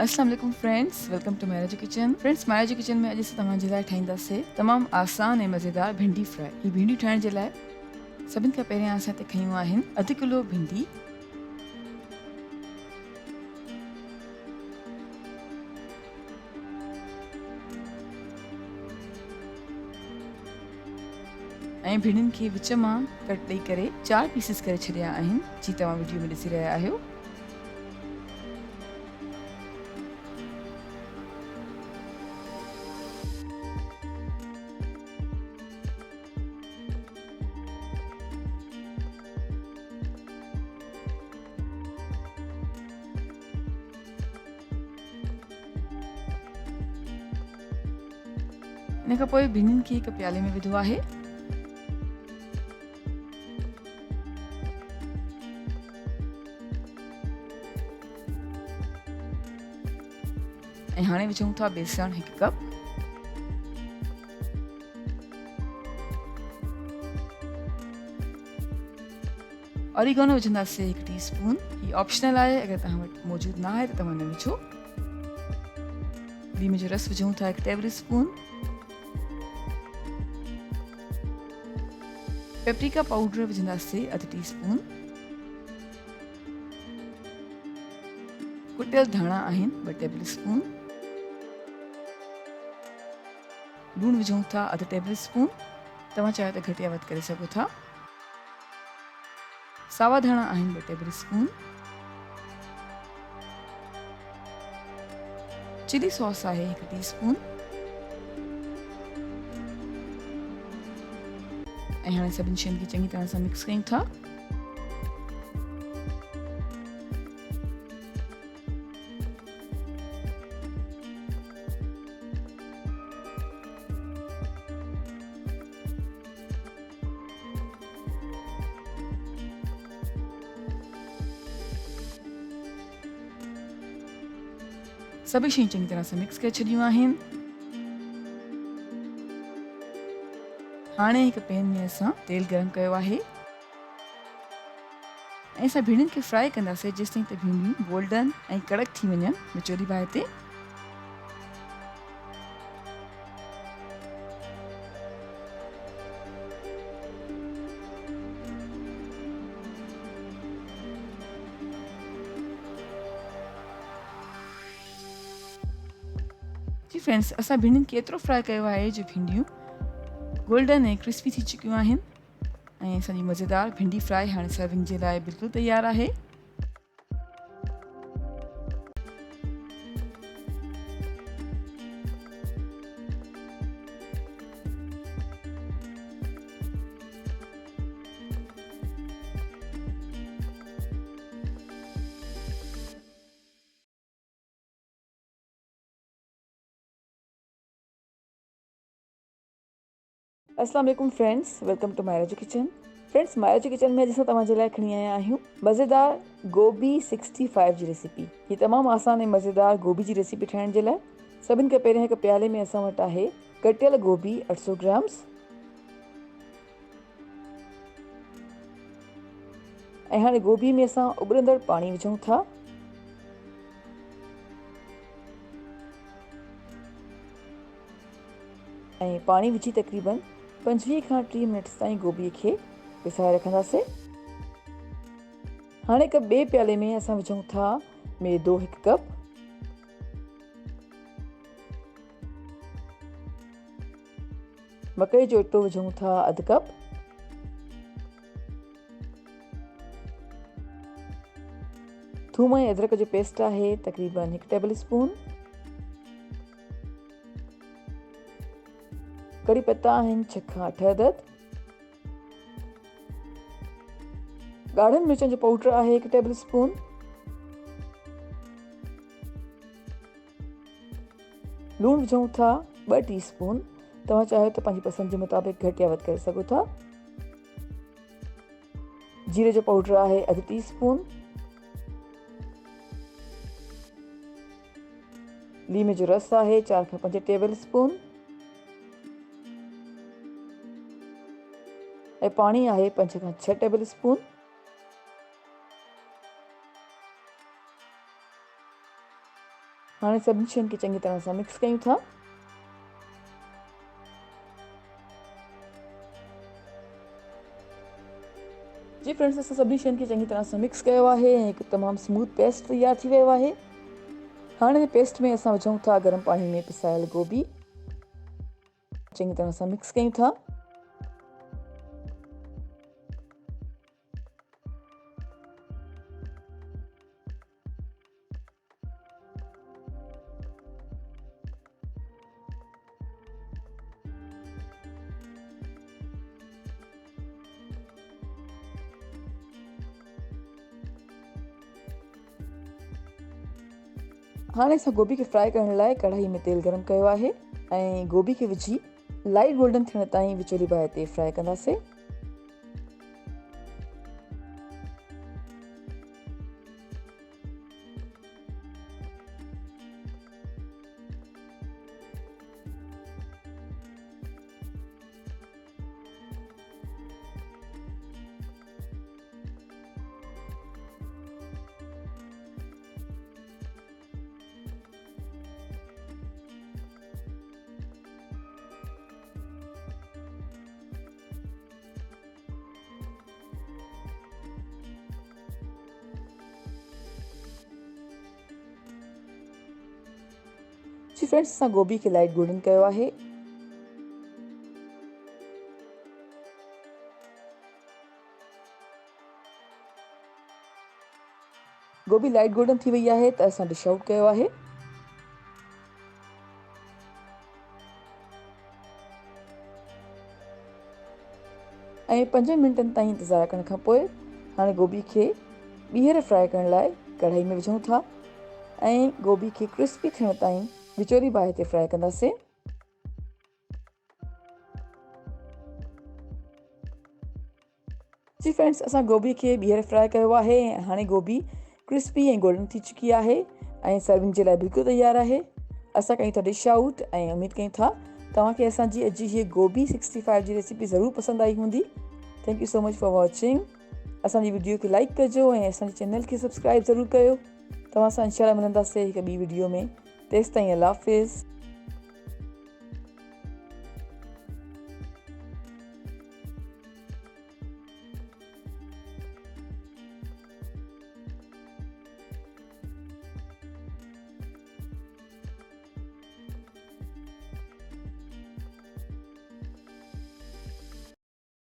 अस्सलाम वालेकुम friends, welcome to Meraj kitchen. Friends, Meraj kitchen में अॼु असां तव्हांजे लाइ ठाहींदासीं तमामु आसान ऐं मज़ेदार भिंडी फ्राई। ही भिंडियूं ठाहिण जे लाइ सभिनि खां पहिरियां असां हिते खयूं आहिनि अधु किलो भिंडी, ऐं भिंडियुनि खे विच मां कट ॾेई करे 4 पीसिस करे छॾिया आहिनि, जीअं तव्हां वीडियो में ॾिसी रहिया आहियो। इन खां पोइ भिंडियुनि खे हिकु प्याले में विधो आहे। ऐं हाणे विझूं था बेसण 1 कप, ऑरिगेनो विझंदासीं 1 टीस्पून। ही ऑप्शनल आहे, अगर तव्हां वटि मौजूद ना आहे त तव्हां न विझो। लीमे जो रस विझूं था 1 टेबल स्पून। पेपरिका पाउडर विझंदासीं अधु टीस्पून। कुटियल धाणा आहिनि 2 टेबल स्पून। लूण विझूं था अधु टेबल स्पून, तव्हां चाहियो त घटि या वधि करे सघो था। सावा धाणा आहिनि 2 टेबल स्पून। चिली सॉस आहे 1 टीस्पून। ऐं हाणे सभिनी शयुनि खे चङी तरह सां मिक्स कयूं था। सभी शयूं चङी तरह सां मिक्स करे छॾियूं आहिनि। हाणे हिकु पैन में असां तेल गरम कयो आहे ऐं असां भिंडियुनि खे फ्राई कंदासीं जेसिताईं त भिंडियूं गोल्डन ऐं कड़क थी वञनि विचोली बाहि ते। जी फ्रेंड्स, असां भिंडियुनि खे एतिरो फ्राई कयो आहे जो भिंडियूं गोल्डन ऐं क्रिस्पी थी चुकियूं आहिनि ऐं असांजी मज़ेदार भिंडी फ्राई हाणे सर्विंग जे लाइ बिल्कुलु तयारु आहे। अस्सलाम वालेकुम friends, welcome to Meraj kitchen. Friends, Meraj kitchen में अॼु तव्हांजे लाइ खणी आया आहियूं मज़ेदार गोभी 65 जी रेसिपी। ही तमामु आसान ऐं मज़ेदार गोभी जी रेसिपी ठाहिण जे लाइ सभिनि खां पहिरियों हिकु प्याले में असां वटि आहे कटियल गोभी 800 ग्राम्स। ऐं हाणे गोभी में असां उबलंदड़ पाणी विझूं था। ऐं पाणी विझी तक़रीबन 25 खां 30 मिनट ताईं गोभीअ खे पिसाए रखंदासीं। हाणे हिकु ॿिए प्याले में असां विझूं था मैदो 1 कप, मकई जो अटो विझूं था अधु कप, थूम ऐं अदरक जो पेस्ट आहे तक़रीबन 1 टेबल स्पून, कड़ी पत्ता आहिनि 6 खां 8 अदद, ॻाढ़नि मिर्चनि जो पाउडर आहे 1 टेबल स्पून, लूण विझूं था 2 टीस्पून, तव्हां चाहियो त पंहिंजी पसंदि जे मुताबिक़ घटि या वधि करे सघो था। जीरे जो पाउडर आहे अधु टीस्पून, लीमे जो रस आहे 4 खां 5 टेबल स्पून, ऐं पाणी आहे 5 खां 6 टेबल स्पून। हाणे सभिनी शयुनि खे चङी तरह सां मिक्स कयूं था। जी फ्रेंड्स, असां सभिनी शयुनि खे चङी तरह सां मिक्स कयो आहे ऐं हिकु तमामु स्मूथ पेस्ट तयारु थी वियो आहे। हाणे हिन पेस्ट में असां विझूं था गरम पाणी में पिसायल गोभी, चङी तरह सां मिक्स कयूं था। हाणे असां गोभी खे फ्राई करण लाइ कढ़ाई में तेल गरम कयो आहे ऐं गोभी खे विझी लाइट गोल्डन थियण ताईं विचोली बाहि ते फ्राई कंदासीं। जी फ्रेंड्स, असां गोभी खे लाइट गोल्डन कयो आहे। गोभी लाइट गोल्डन थी वई आहे त असां डिश आउट कयो आहे। ऐं 5 मिंटनि ताईं इंतज़ारु करण खां पोइ हाणे गोभी खे ॿीहर फ्राई करण लाइ कढ़ाई में विझूं था ऐं गोभी खे क्रिस्पी थियण ताईं विचोली बाहि ते फ्राई कंदासीं। जी फ्रेंड्स, असां गोभी खे ॿीहर फ्राई कयो आहे ऐं हाणे गोभी क्रिस्पी ऐं गोल्डन थी चुकी आहे ऐं सर्विंग जे लाइ बिल्कुलु तयारु आहे। असां कयूं था डिश आउट ऐं उमेद कयूं था तव्हांखे असांजी अॼु हीअ गोभी 65 जी रेसिपी ज़रूरु पसंदि आई हूंदी। Thank you so much for watching. असांजी वीडियो खे लाइक कजो ऐं असांजे चैनल खे सब्सक्राइब ज़रूरु कयो। तव्हां सां इंशाल्लाह मिलंदासीं हिकु ॿी वीडियो में। तेसिताईं अल्लाह हाफ़िज़।